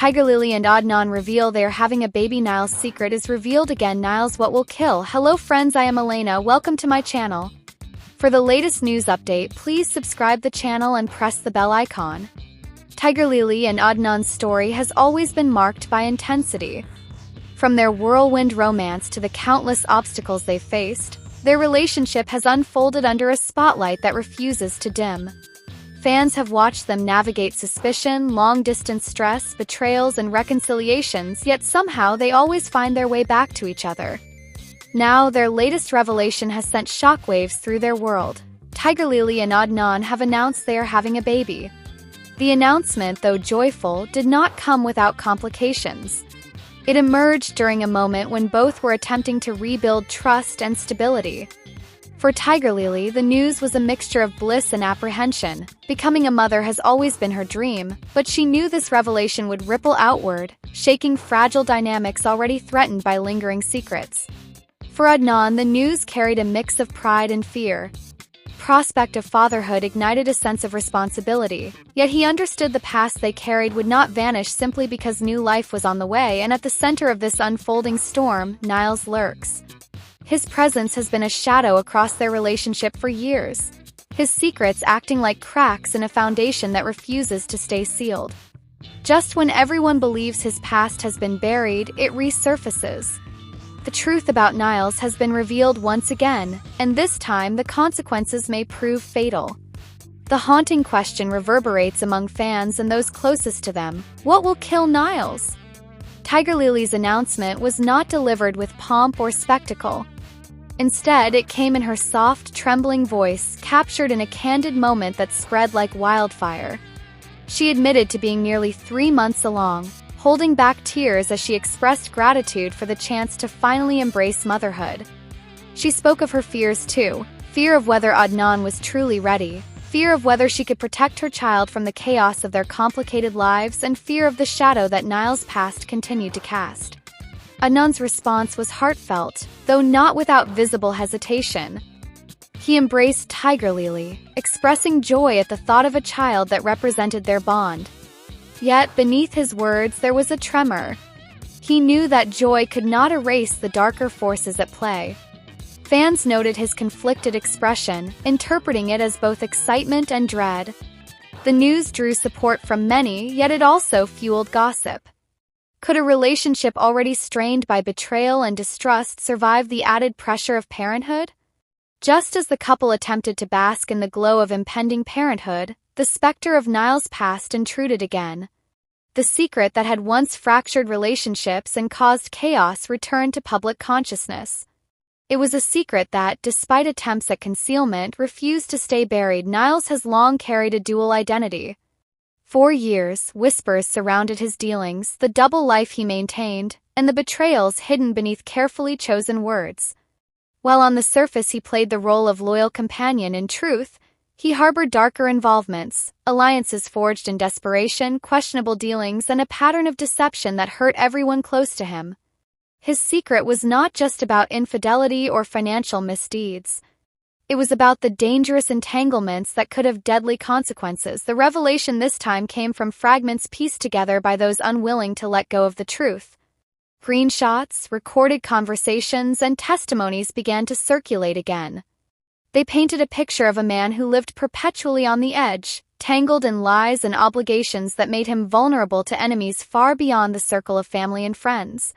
Tigerlily and Adnan reveal they are having a baby. Niles' secret is revealed again. Niles, what will kill? Hello friends, I am Elena. Welcome to my channel. For the latest news update, please subscribe the channel and press the bell icon. Tigerlily and Adnan's story has always been marked by intensity. From their whirlwind romance to the countless obstacles they've faced, their relationship has unfolded under a spotlight that refuses to dim. Fans have watched them navigate suspicion, long-distance stress, betrayals, and reconciliations, yet somehow they always find their way back to each other. Now, their latest revelation has sent shockwaves through their world. Tigerlily and Adnan have announced they are having a baby. The announcement, though joyful, did not come without complications. It emerged during a moment when both were attempting to rebuild trust and stability. For Tigerlily, the news was a mixture of bliss and apprehension. Becoming a mother has always been her dream, but she knew this revelation would ripple outward, shaking fragile dynamics already threatened by lingering secrets. For Adnan, the news carried a mix of pride and fear. Prospect of fatherhood ignited a sense of responsibility, yet he understood the past they carried would not vanish simply because new life was on the way, and at the center of this unfolding storm, Niles lurks. His presence has been a shadow across their relationship for years, his secrets acting like cracks in a foundation that refuses to stay sealed. Just when everyone believes his past has been buried, it resurfaces. The truth about Niles has been revealed once again, and this time the consequences may prove fatal. The haunting question reverberates among fans and those closest to them: what will kill Niles? Tigerlily's announcement was not delivered with pomp or spectacle. Instead, it came in her soft, trembling voice, captured in a candid moment that spread like wildfire. She admitted to being nearly 3 months along, holding back tears as she expressed gratitude for the chance to finally embrace motherhood. She spoke of her fears too: fear of whether Adnan was truly ready, fear of whether she could protect her child from the chaos of their complicated lives, and fear of the shadow that Niles' past continued to cast. Adnan's response was heartfelt, though not without visible hesitation. He embraced Tigerlily, expressing joy at the thought of a child that represented their bond. Yet, beneath his words, there was a tremor. He knew that joy could not erase the darker forces at play. Fans noted his conflicted expression, interpreting it as both excitement and dread. The news drew support from many, yet it also fueled gossip. Could a relationship already strained by betrayal and distrust survive the added pressure of parenthood? Just as the couple attempted to bask in the glow of impending parenthood, the specter of Niles' past intruded again. The secret that had once fractured relationships and caused chaos returned to public consciousness. It was a secret that, despite attempts at concealment, refused to stay buried. Niles has long carried a dual identity. For years, whispers surrounded his dealings, the double life he maintained, and the betrayals hidden beneath carefully chosen words. While on the surface he played the role of loyal companion, in truth, he harbored darker involvements, alliances forged in desperation, questionable dealings, and a pattern of deception that hurt everyone close to him. His secret was not just about infidelity or financial misdeeds. It was about the dangerous entanglements that could have deadly consequences. The revelation this time came from fragments pieced together by those unwilling to let go of the truth. Screenshots, recorded conversations, and testimonies began to circulate again. They painted a picture of a man who lived perpetually on the edge, tangled in lies and obligations that made him vulnerable to enemies far beyond the circle of family and friends.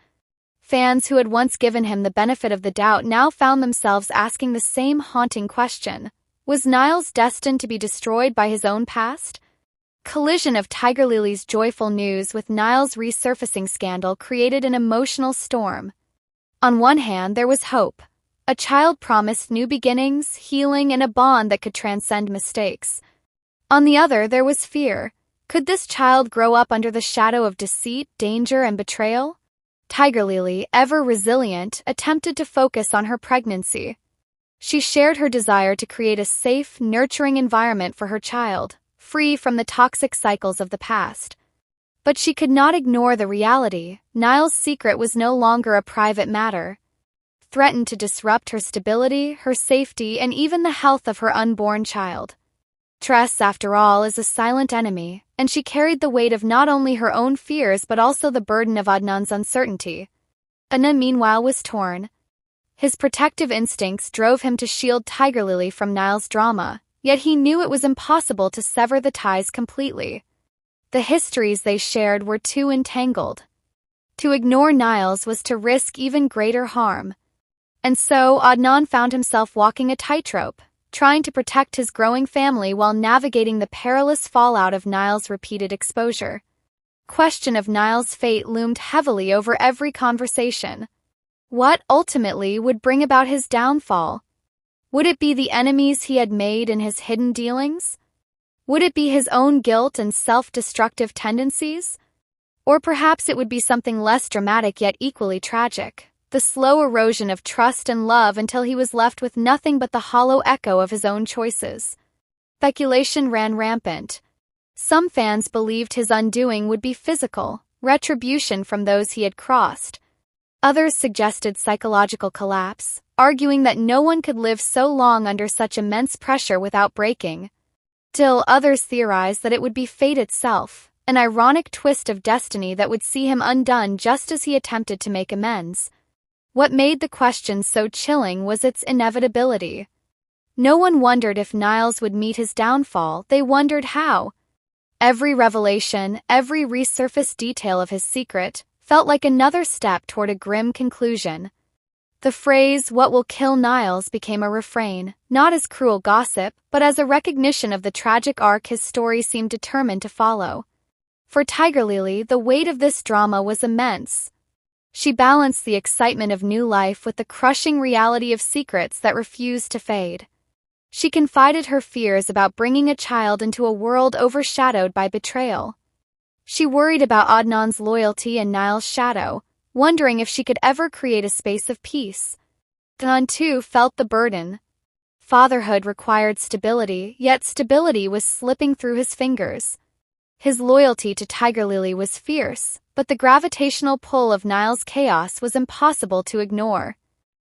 Fans who had once given him the benefit of the doubt now found themselves asking the same haunting question: was Niles destined to be destroyed by his own past? Collision of Tigerlily's joyful news with Niles' resurfacing scandal created an emotional storm. On one hand, there was hope. A child promised new beginnings, healing, and a bond that could transcend mistakes. On the other, there was fear. Could this child grow up under the shadow of deceit, danger, and betrayal? Tigerlily, ever resilient, attempted to focus on her pregnancy. She shared her desire to create a safe, nurturing environment for her child, free from the toxic cycles of the past. But she could not ignore the reality: Niles' secret was no longer a private matter. Threatened to disrupt her stability, her safety, and even the health of her unborn child. Stress, after all, is a silent enemy, and she carried the weight of not only her own fears but also the burden of Adnan's uncertainty. Adnan, meanwhile, was torn. His protective instincts drove him to shield Tigerlily from Niles' drama, yet he knew it was impossible to sever the ties completely. The histories they shared were too entangled. To ignore Niles was to risk even greater harm. And so Adnan found himself walking a tightrope, trying to protect his growing family while navigating the perilous fallout of Niles' repeated exposure. Question of Niles' fate loomed heavily over every conversation. What ultimately would bring about his downfall? Would it be the enemies he had made in his hidden dealings? Would it be his own guilt and self-destructive tendencies? Or perhaps it would be something less dramatic yet equally tragic, the slow erosion of trust and love until he was left with nothing but the hollow echo of his own choices. Speculation ran rampant. Some fans believed his undoing would be physical, retribution from those he had crossed. Others suggested psychological collapse, arguing that no one could live so long under such immense pressure without breaking. Still, others theorized that it would be fate itself, an ironic twist of destiny that would see him undone just as he attempted to make amends. What made the question so chilling was its inevitability. No one wondered if Niles would meet his downfall, they wondered how. Every revelation, every resurfaced detail of his secret, felt like another step toward a grim conclusion. The phrase, "what will kill Niles," became a refrain, not as cruel gossip, but as a recognition of the tragic arc his story seemed determined to follow. For Tigerlily, the weight of this drama was immense. She balanced the excitement of new life with the crushing reality of secrets that refused to fade. She confided her fears about bringing a child into a world overshadowed by betrayal. She worried about Adnan's loyalty and Niles' shadow, wondering if she could ever create a space of peace. Adnan, too, felt the burden. Fatherhood required stability, yet stability was slipping through his fingers. His loyalty to Tigerlily was fierce, but the gravitational pull of Niles' chaos was impossible to ignore.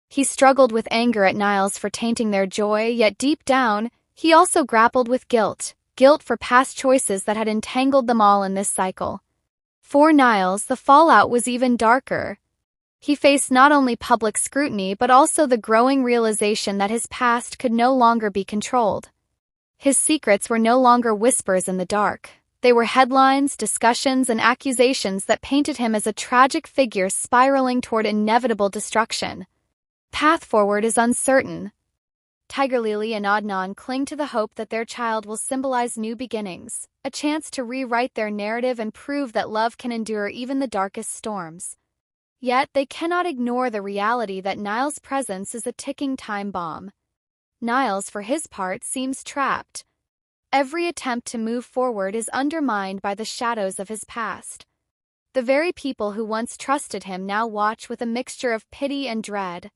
He struggled with anger at Niles for tainting their joy, yet deep down, he also grappled with guilt for past choices that had entangled them all in this cycle. For Niles, the fallout was even darker. He faced not only public scrutiny but also the growing realization that his past could no longer be controlled. His secrets were no longer whispers in the dark. They were headlines, discussions, and accusations that painted him as a tragic figure spiraling toward inevitable destruction. Path forward is uncertain. Tigerlily and Adnan cling to the hope that their child will symbolize new beginnings, a chance to rewrite their narrative and prove that love can endure even the darkest storms. Yet they cannot ignore the reality that Niles' presence is a ticking time bomb. Niles, for his part, seems trapped. Every attempt to move forward is undermined by the shadows of his past. The very people who once trusted him now watch with a mixture of pity and dread.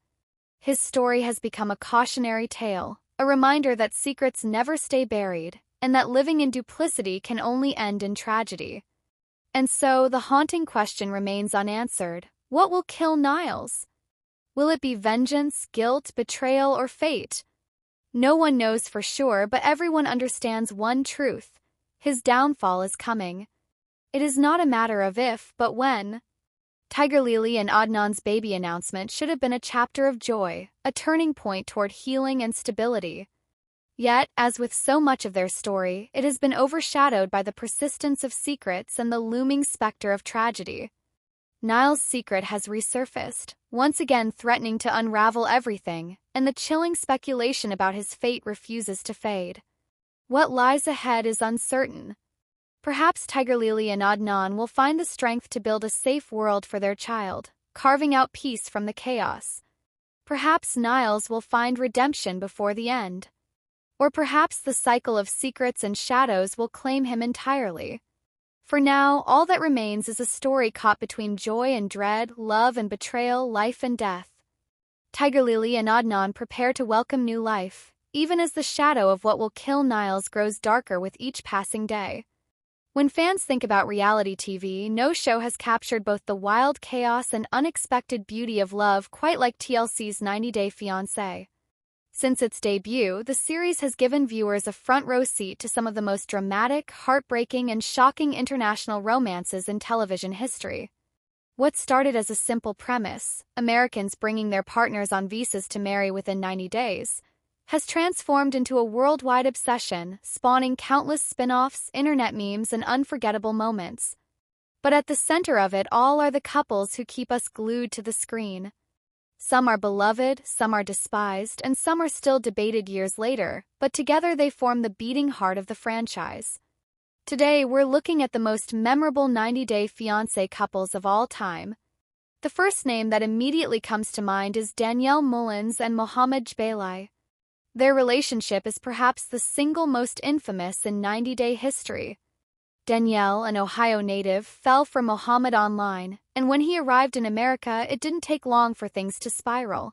His story has become a cautionary tale, a reminder that secrets never stay buried, and that living in duplicity can only end in tragedy. And so the haunting question remains unanswered. What will kill Niles? Will it be vengeance, guilt, betrayal, or fate? No one knows for sure, but everyone understands one truth. His downfall is coming. It is not a matter of if, but when. Tigerlily and Adnan's baby announcement should have been a chapter of joy, a turning point toward healing and stability. Yet, as with so much of their story, it has been overshadowed by the persistence of secrets and the looming specter of tragedy. Niles' secret has resurfaced, once again threatening to unravel everything, and the chilling speculation about his fate refuses to fade. What lies ahead is uncertain. Perhaps Tigerlily and Adnan will find the strength to build a safe world for their child, carving out peace from the chaos. Perhaps Niles will find redemption before the end. Or perhaps the cycle of secrets and shadows will claim him entirely. For now, all that remains is a story caught between joy and dread, love and betrayal, life and death. Tigerlily and Adnan prepare to welcome new life, even as the shadow of what will kill Niles grows darker with each passing day. When fans think about reality TV, no show has captured both the wild chaos and unexpected beauty of love quite like TLC's 90 Day Fiancé. Since its debut, the series has given viewers a front-row seat to some of the most dramatic, heartbreaking, and shocking international romances in television history. What started as a simple premise, Americans bringing their partners on visas to marry within 90 days, has transformed into a worldwide obsession, spawning countless spin-offs, internet memes, and unforgettable moments. But at the center of it all are the couples who keep us glued to the screen. Some are beloved, some are despised, and some are still debated years later, but together they form the beating heart of the franchise. Today, we're looking at the most memorable 90-Day Fiancé couples of all time. The first name that immediately comes to mind is Danielle Mullins and Mohamed Jbaili. Their relationship is perhaps the single most infamous in 90-day history. Danielle, an Ohio native, fell for Mohamed online, and when he arrived in America, it didn't take long for things to spiral.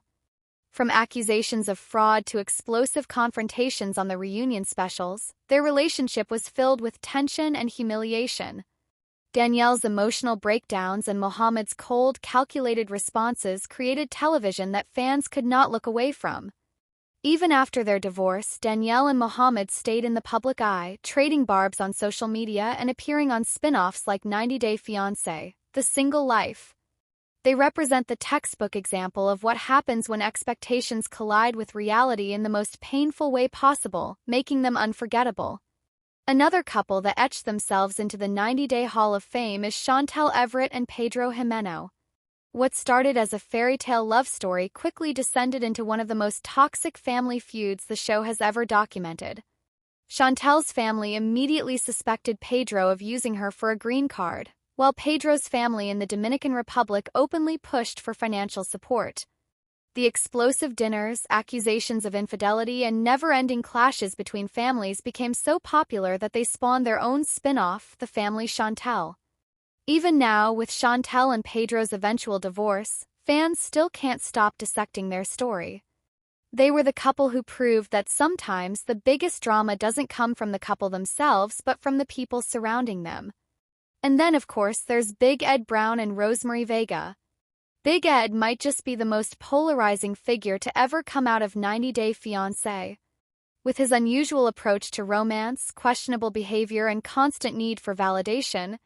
From accusations of fraud to explosive confrontations on the reunion specials, their relationship was filled with tension and humiliation. Danielle's emotional breakdowns and Mohamed's cold, calculated responses created television that fans could not look away from. Even after their divorce, Danielle and Mohamed stayed in the public eye, trading barbs on social media and appearing on spin-offs like 90 Day Fiancé, The Single Life. They represent the textbook example of what happens when expectations collide with reality in the most painful way possible, making them unforgettable. Another couple that etched themselves into the 90-Day Hall of Fame is Chantel Everett and Pedro Jimeno. What started as a fairy tale love story quickly descended into one of the most toxic family feuds the show has ever documented. Chantel's family immediately suspected Pedro of using her for a green card, while Pedro's family in the Dominican Republic openly pushed for financial support. The explosive dinners, accusations of infidelity, and never-ending clashes between families became so popular that they spawned their own spin-off, The Family Chantel. Even now, with Chantel and Pedro's eventual divorce, fans still can't stop dissecting their story. They were the couple who proved that sometimes the biggest drama doesn't come from the couple themselves but from the people surrounding them. And then, of course, there's Big Ed Brown and Rosemary Vega. Big Ed might just be the most polarizing figure to ever come out of 90 Day Fiancé. With his unusual approach to romance, questionable behavior, and constant need for validation,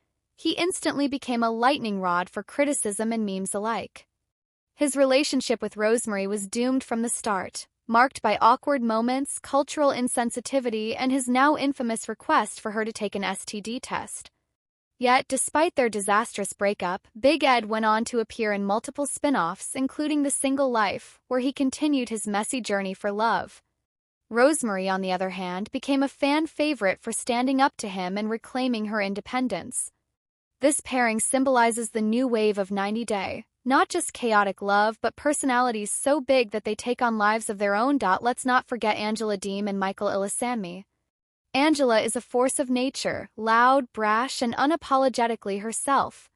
he instantly became a lightning rod for criticism and memes alike. His relationship with Rosemary was doomed from the start, marked by awkward moments, cultural insensitivity, and his now infamous request for her to take an STD test. Yet, despite their disastrous breakup, Big Ed went on to appear in multiple spin-offs, including The Single Life, where he continued his messy journey for love. Rosemary, on the other hand, became a fan favorite for standing up to him and reclaiming her independence. This pairing symbolizes the new wave of 90 Day, not just chaotic love but personalities so big that they take on lives of their own. Let's not forget Angela Deem and Michael Ilesanmi. Angela is a force of nature, loud, brash, and unapologetically herself.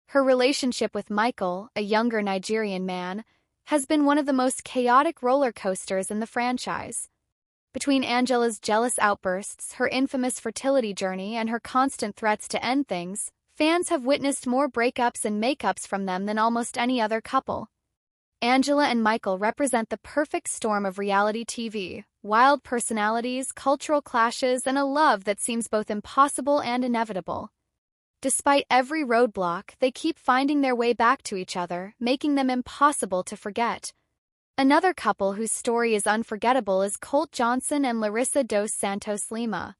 Her relationship with Michael, a younger Nigerian man, has been one of the most chaotic roller coasters in the franchise. Between Angela's jealous outbursts, her infamous fertility journey, and her constant threats to end things, fans have witnessed more breakups and makeups from them than almost any other couple. Angela and Michael represent the perfect storm of reality TV, wild personalities, cultural clashes, and a love that seems both impossible and inevitable. Despite every roadblock, they keep finding their way back to each other, making them impossible to forget. Another couple whose story is unforgettable is Colt Johnson and Larissa dos Santos Lima.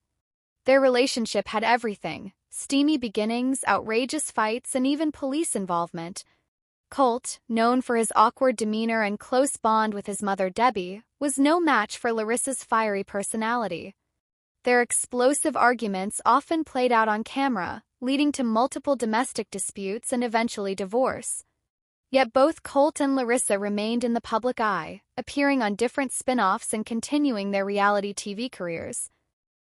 Their relationship had everything: steamy beginnings, outrageous fights, and even police involvement. Colt, known for his awkward demeanor and close bond with his mother Debbie, was no match for Larissa's fiery personality. Their explosive arguments often played out on camera, leading to multiple domestic disputes and eventually divorce. Yet both Colt and Larissa remained in the public eye, appearing on different spin-offs and continuing their reality TV careers.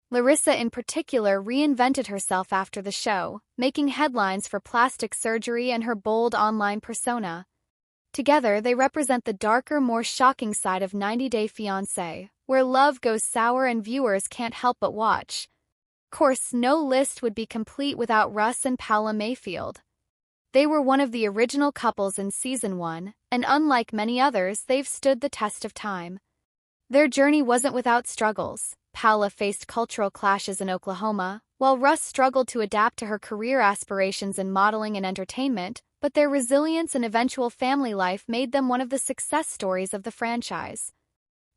Larissa in particular reinvented herself after the show, making headlines for plastic surgery and her bold online persona. Together, they represent the darker, more shocking side of 90 Day Fiancé, where love goes sour and viewers can't help but watch. Of course, no list would be complete without Russ and Paula Mayfield. They were one of the original couples in Season 1, and unlike many others, they've stood the test of time. Their journey wasn't without struggles. Paula faced cultural clashes in Oklahoma, while Russ struggled to adapt to her career aspirations in modeling and entertainment, but their resilience and eventual family life made them one of the success stories of the franchise.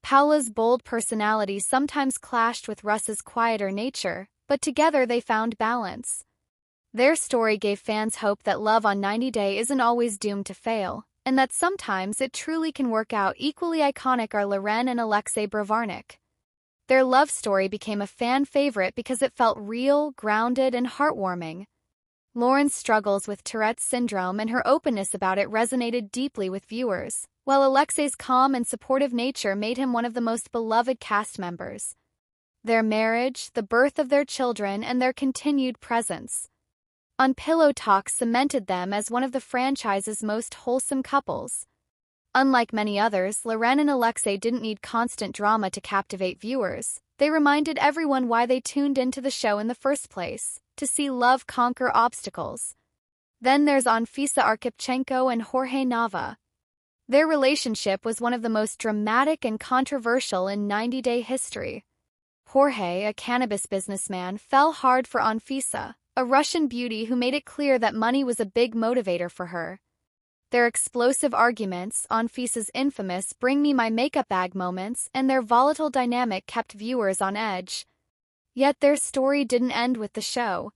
Paula's bold personality sometimes clashed with Russ's quieter nature, but together they found balance. Their story gave fans hope that love on 90 Day isn't always doomed to fail, and that sometimes it truly can work out. Equally iconic are Loren and Alexei Bravarnik. Their love story became a fan favorite because it felt real, grounded, and heartwarming. Lauren's struggles with Tourette's syndrome and her openness about it resonated deeply with viewers, while Alexei's calm and supportive nature made him one of the most beloved cast members. Their marriage, the birth of their children, and their continued presence on Pillow Talk cemented them as one of the franchise's most wholesome couples. Unlike many others, Loren and Alexei didn't need constant drama to captivate viewers. They reminded everyone why they tuned into the show in the first place, to see love conquer obstacles. Then there's Anfisa Arkhipchenko and Jorge Nava. Their relationship was one of the most dramatic and controversial in 90 Day history. Jorge, a cannabis businessman, fell hard for Anfisa, a Russian beauty who made it clear that money was a big motivator for her. Their explosive arguments, Anfisa's infamous "bring me my makeup bag" moments, and their volatile dynamic kept viewers on edge. Yet their story didn't end with the show.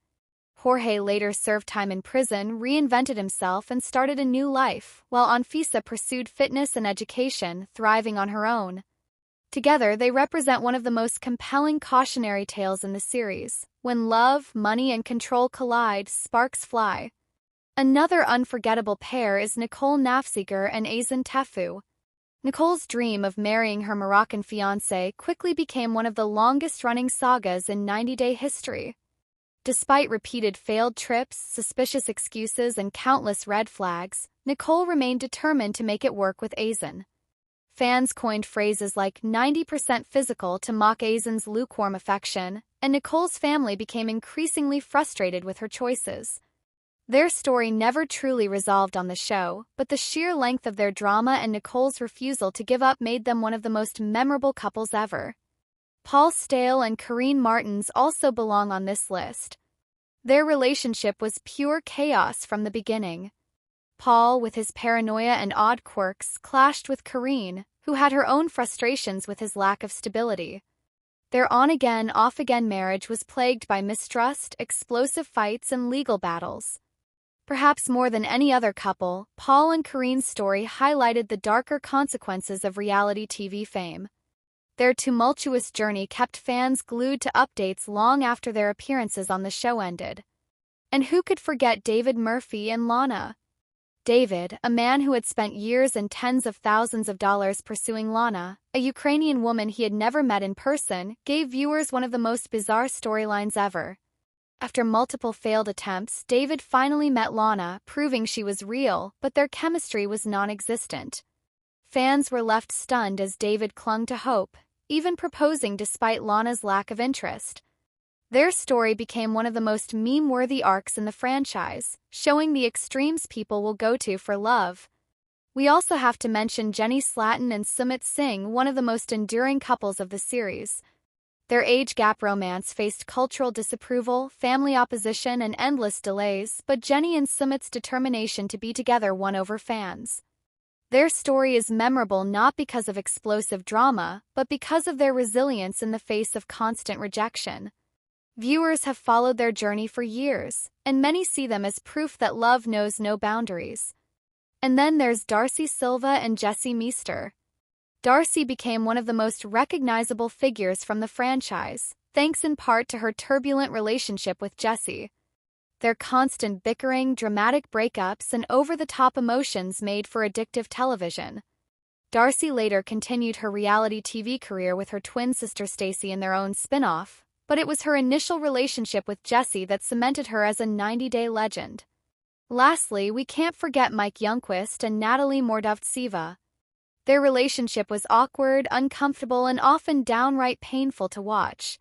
Jorge later served time in prison, reinvented himself, and started a new life, while Anfisa pursued fitness and education, thriving on her own. Together, they represent one of the most compelling cautionary tales in the series. When love, money, and control collide, sparks fly. Another unforgettable pair is Nicole Nafziger and Azin Tefu. Nicole's dream of marrying her Moroccan fiancé quickly became one of the longest-running sagas in 90 Day history. Despite repeated failed trips, suspicious excuses, and countless red flags, Nicole remained determined to make it work with Azin. Fans coined phrases like 90% physical to mock Azin's lukewarm affection, and Nicole's family became increasingly frustrated with her choices. Their story never truly resolved on the show, but the sheer length of their drama and Nicole's refusal to give up made them one of the most memorable couples ever. Paul Stale and Corinne Martins also belong on this list. Their relationship was pure chaos from the beginning. Paul, with his paranoia and odd quirks, clashed with Corinne, who had her own frustrations with his lack of stability. Their on-again, off-again marriage was plagued by mistrust, explosive fights, and legal battles. Perhaps more than any other couple, Paul and Corinne's story highlighted the darker consequences of reality TV fame. Their tumultuous journey kept fans glued to updates long after their appearances on the show ended. And who could forget David Murphy and Lana? David, a man who had spent years and tens of thousands of dollars pursuing Lana, a Ukrainian woman he had never met in person, gave viewers one of the most bizarre storylines ever. After multiple failed attempts, David finally met Lana, proving she was real, but their chemistry was non-existent. Fans were left stunned as David clung to hope, even proposing despite Lana's lack of interest. Their story became one of the most meme-worthy arcs in the franchise, showing the extremes people will go to for love. We also have to mention Jenny Slatin and Sumit Singh, one of the most enduring couples of the series. Their age gap romance faced cultural disapproval, family opposition, and endless delays, but Jenny and Sumit's determination to be together won over fans. Their story is memorable not because of explosive drama, but because of their resilience in the face of constant rejection. Viewers have followed their journey for years, and many see them as proof that love knows no boundaries. And then there's Darcy Silva and Jesse Meester. Darcy became one of the most recognizable figures from the franchise, thanks in part to her turbulent relationship with Jesse. Their constant bickering, dramatic breakups, and over-the-top emotions made for addictive television. Darcy later continued her reality TV career with her twin sister Stacey in their own spin-off, but it was her initial relationship with Jesse that cemented her as a 90-day legend. Lastly, we can't forget Mike Youngquist and Natalie Mordavtseva. Their relationship was awkward, uncomfortable, and often downright painful to watch.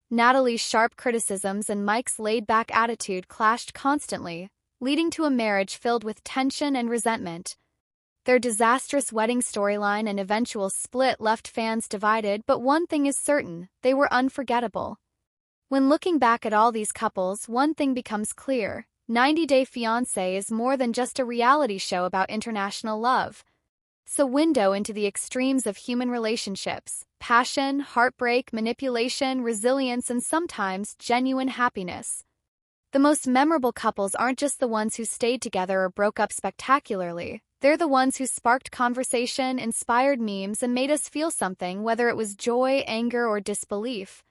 Natalie's sharp criticisms and Mike's laid-back attitude clashed constantly, leading to a marriage filled with tension and resentment. Their disastrous wedding storyline and eventual split left fans divided, but one thing is certain, they were unforgettable. When looking back at all these couples, one thing becomes clear: 90 Day Fiancé is more than just a reality show about international love. It's a window into the extremes of human relationships: passion, heartbreak, manipulation, resilience, and sometimes genuine happiness. The most memorable couples aren't just the ones who stayed together or broke up spectacularly. They're the ones who sparked conversation, inspired memes, and made us feel something, whether it was joy, anger, or disbelief.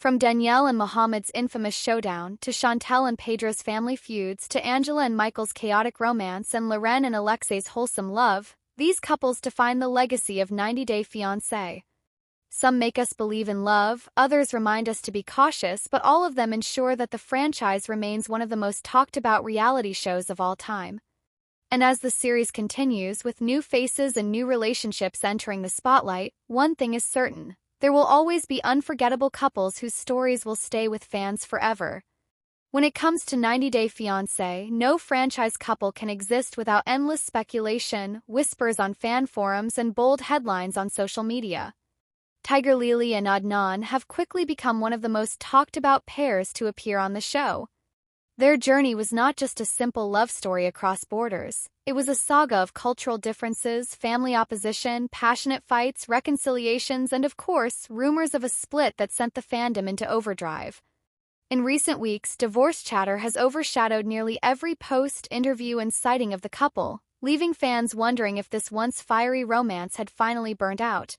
From Danielle and Mohammed's infamous showdown, to Chantel and Pedro's family feuds, to Angela and Michael's chaotic romance, and Loren and Alexei's wholesome love, these couples define the legacy of 90 Day Fiancé. Some make us believe in love, others remind us to be cautious, but all of them ensure that the franchise remains one of the most talked-about reality shows of all time. And as the series continues, with new faces and new relationships entering the spotlight, one thing is certain: there will always be unforgettable couples whose stories will stay with fans forever. When it comes to 90 Day Fiancé, no franchise couple can exist without endless speculation, whispers on fan forums, and bold headlines on social media. Tigerlily and Adnan have quickly become one of the most talked-about pairs to appear on the show. Their journey was not just a simple love story across borders. It was a saga of cultural differences, family opposition, passionate fights, reconciliations, and of course, rumors of a split that sent the fandom into overdrive. In recent weeks, divorce chatter has overshadowed nearly every post, interview, and sighting of the couple, leaving fans wondering if this once fiery romance had finally burned out.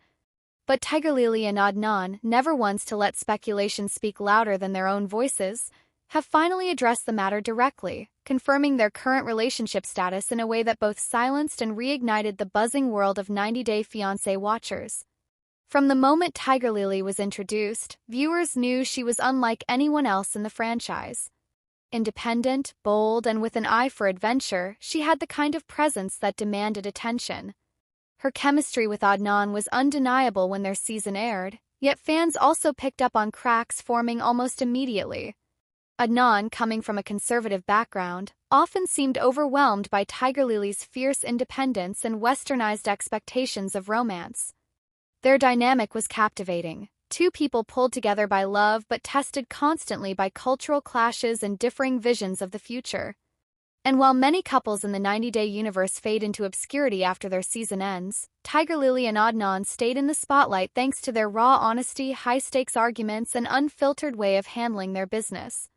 But Tigerlily and Adnan, never ones to let speculation speak louder than their own voices, have finally addressed the matter directly, confirming their current relationship status in a way that both silenced and reignited the buzzing world of 90 Day Fiancé watchers. From the moment Tigerlily was introduced, viewers knew she was unlike anyone else in the franchise. Independent, bold, and with an eye for adventure, she had the kind of presence that demanded attention. Her chemistry with Adnan was undeniable when their season aired, yet fans also picked up on cracks forming almost immediately. Adnan, coming from a conservative background, often seemed overwhelmed by Tigerlily's fierce independence and westernized expectations of romance. Their dynamic was captivating: two people pulled together by love but tested constantly by cultural clashes and differing visions of the future. And while many couples in the 90 Day universe fade into obscurity after their season ends, Tigerlily and Adnan stayed in the spotlight thanks to their raw honesty, high-stakes arguments, and unfiltered way of handling their business.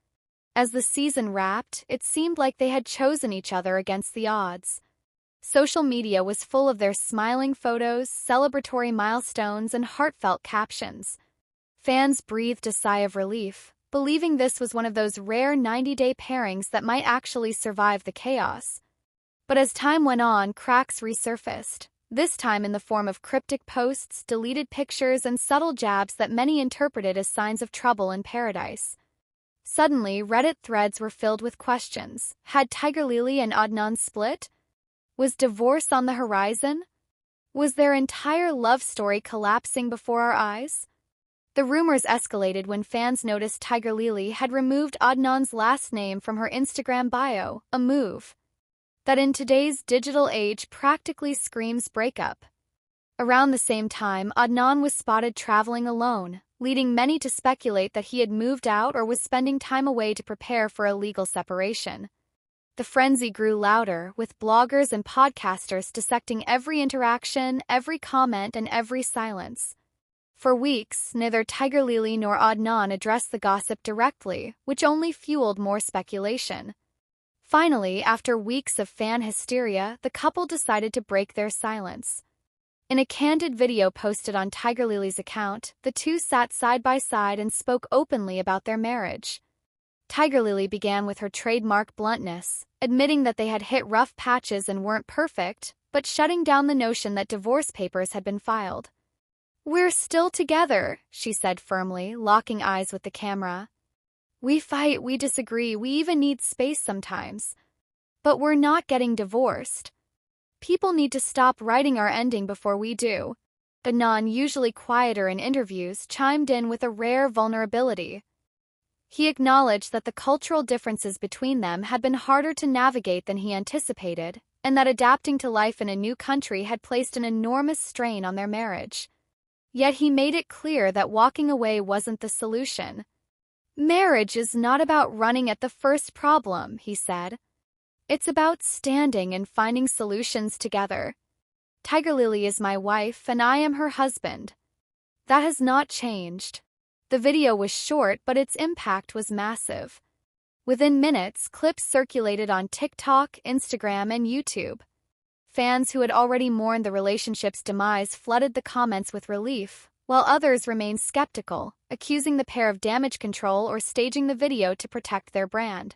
As the season wrapped, it seemed like they had chosen each other against the odds. Social media was full of their smiling photos, celebratory milestones, and heartfelt captions. Fans breathed a sigh of relief, believing this was one of those rare 90-day pairings that might actually survive the chaos. But as time went on, cracks resurfaced, this time in the form of cryptic posts, deleted pictures, and subtle jabs that many interpreted as signs of trouble in paradise. Suddenly, Reddit threads were filled with questions. Had Tigerlily and Adnan split? Was divorce on the horizon? Was their entire love story collapsing before our eyes? The rumors escalated when fans noticed Tigerlily had removed Adnan's last name from her Instagram bio, a move that in today's digital age practically screams breakup. Around the same time, Adnan was spotted traveling alone, leading many to speculate that he had moved out or was spending time away to prepare for a legal separation. The frenzy grew louder, with bloggers and podcasters dissecting every interaction, every comment, and every silence. For weeks, neither Tigerlily nor Adnan addressed the gossip directly, which only fueled more speculation. Finally, after weeks of fan hysteria, the couple decided to break their silence. In a candid video posted on Tigerlily's account, the two sat side by side and spoke openly about their marriage. Tigerlily began with her trademark bluntness, admitting that they had hit rough patches and weren't perfect, but shutting down the notion that divorce papers had been filed. "We're still together," she said firmly, locking eyes with the camera. "We fight, we disagree, we even need space sometimes. But we're not getting divorced. People need to stop writing our ending before we do." Adnan, usually quieter in interviews, chimed in with a rare vulnerability. He acknowledged that the cultural differences between them had been harder to navigate than he anticipated, and that adapting to life in a new country had placed an enormous strain on their marriage. Yet he made it clear that walking away wasn't the solution. "Marriage is not about running at the first problem," he said. "It's about standing and finding solutions together. Tigerlily is my wife and I am her husband. That has not changed." The video was short, but its impact was massive. Within minutes, clips circulated on TikTok, Instagram, and YouTube. Fans who had already mourned the relationship's demise flooded the comments with relief, while others remained skeptical, accusing the pair of damage control or staging the video to protect their brand.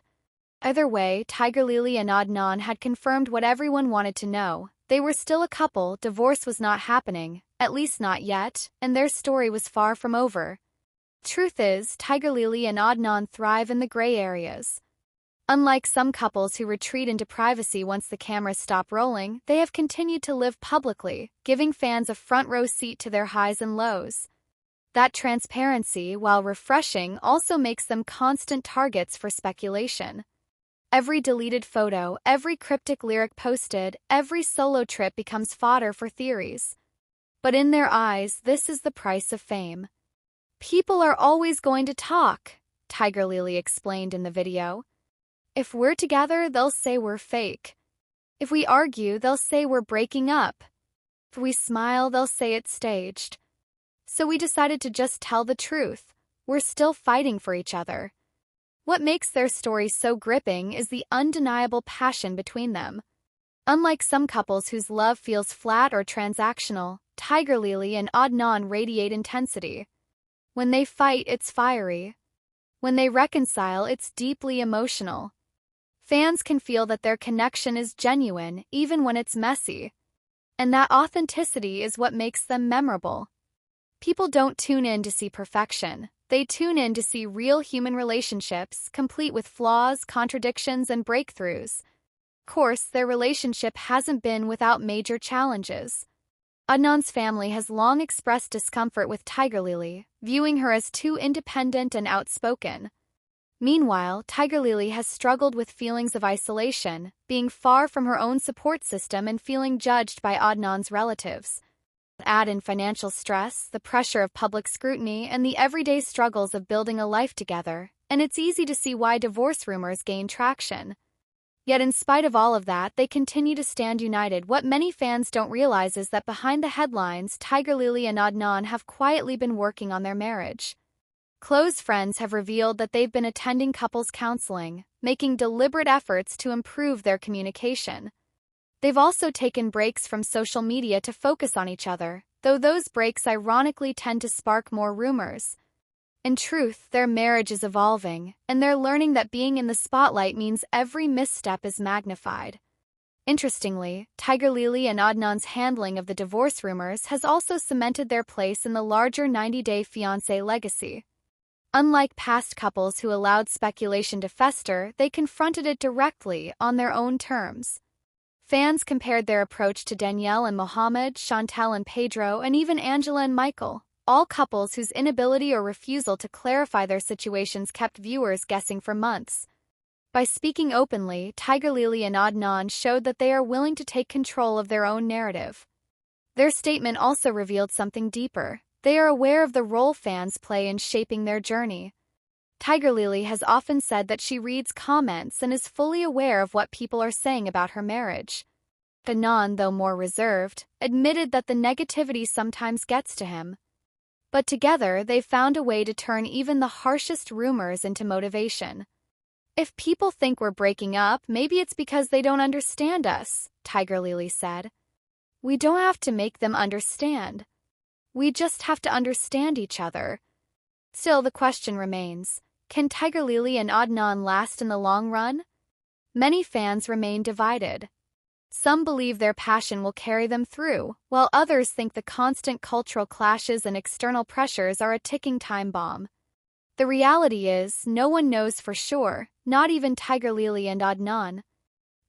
Either way, Tigerlily and Adnan had confirmed what everyone wanted to know. They were still a couple, divorce was not happening, at least not yet, and their story was far from over. Truth is, Tigerlily and Adnan thrive in the gray areas. Unlike some couples who retreat into privacy once the cameras stop rolling, they have continued to live publicly, giving fans a front-row seat to their highs and lows. That transparency, while refreshing, also makes them constant targets for speculation. Every deleted photo, every cryptic lyric posted, every solo trip becomes fodder for theories. But in their eyes, this is the price of fame. "People are always going to talk," Tigerlily explained in the video. "If we're together, they'll say we're fake. If we argue, they'll say we're breaking up. If we smile, they'll say it's staged. So we decided to just tell the truth. We're still fighting for each other." What makes their story so gripping is the undeniable passion between them. Unlike some couples whose love feels flat or transactional, Tigerlily and Adnan radiate intensity. When they fight, it's fiery. When they reconcile, it's deeply emotional. Fans can feel that their connection is genuine, even when it's messy. And that authenticity is what makes them memorable. People don't tune in to see perfection. They tune in to see real human relationships, complete with flaws, contradictions, and breakthroughs. Of course, their relationship hasn't been without major challenges. Adnan's family has long expressed discomfort with Tigerlily, viewing her as too independent and outspoken. Meanwhile, Tigerlily has struggled with feelings of isolation, being far from her own support system and feeling judged by Adnan's relatives. Add in financial stress, the pressure of public scrutiny, and the everyday struggles of building a life together, and it's easy to see why divorce rumors gain traction. Yet in spite of all of that, they continue to stand united. What many fans don't realize is that behind the headlines, Tigerlily and Adnan have quietly been working on their marriage. Close friends have revealed that they've been attending couples counseling, making deliberate efforts to improve their communication. They've also taken breaks from social media to focus on each other, though those breaks ironically tend to spark more rumors. In truth, their marriage is evolving, and they're learning that being in the spotlight means every misstep is magnified. Interestingly, Tigerlily and Adnan's handling of the divorce rumors has also cemented their place in the larger 90-Day Fiancé legacy. Unlike past couples who allowed speculation to fester, they confronted it directly, on their own terms. Fans compared their approach to Danielle and Mohammed, Chantal and Pedro, and even Angela and Michael, all couples whose inability or refusal to clarify their situations kept viewers guessing for months. By speaking openly, Tigerlily and Adnan showed that they are willing to take control of their own narrative. Their statement also revealed something deeper. They are aware of the role fans play in shaping their journey. Tigerlily has often said that she reads comments and is fully aware of what people are saying about her marriage. Adnan, though more reserved, admitted that the negativity sometimes gets to him. But together, they've found a way to turn even the harshest rumors into motivation. "If people think we're breaking up, maybe it's because they don't understand us," Tigerlily said. "We don't have to make them understand. We just have to understand each other." Still, the question remains, can Tigerlily and Adnan last in the long run? Many fans remain divided. Some believe their passion will carry them through, while others think the constant cultural clashes and external pressures are a ticking time bomb. The reality is, no one knows for sure, not even Tigerlily and Adnan.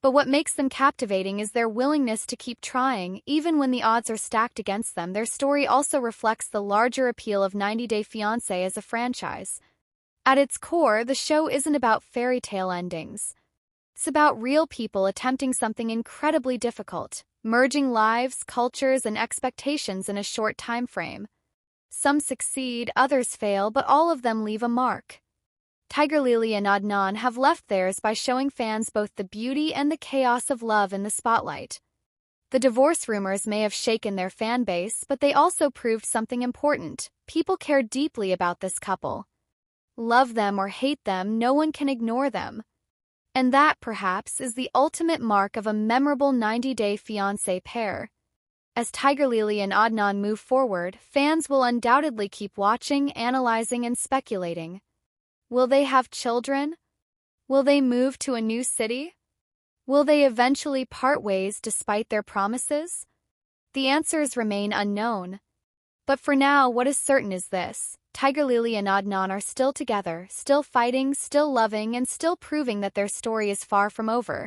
But what makes them captivating is their willingness to keep trying, even when the odds are stacked against them. Their story also reflects the larger appeal of 90-Day Fiancé as a franchise. At its core, the show isn't about fairy tale endings. It's about real people attempting something incredibly difficult, merging lives, cultures, and expectations in a short time frame. Some succeed, others fail, but all of them leave a mark. Tigerlily and Adnan have left theirs by showing fans both the beauty and the chaos of love in the spotlight. The divorce rumors may have shaken their fan base, but they also proved something important. People care deeply about this couple. Love them or hate them, no one can ignore them. And that, perhaps, is the ultimate mark of a memorable 90-day fiancé pair. As Tigerlily and Adnan move forward, fans will undoubtedly keep watching, analyzing, and speculating. Will they have children? Will they move to a new city? Will they eventually part ways despite their promises? The answers remain unknown. But for now, what is certain is this: Tigerlily and Adnan are still together, still fighting, still loving, and still proving that their story is far from over.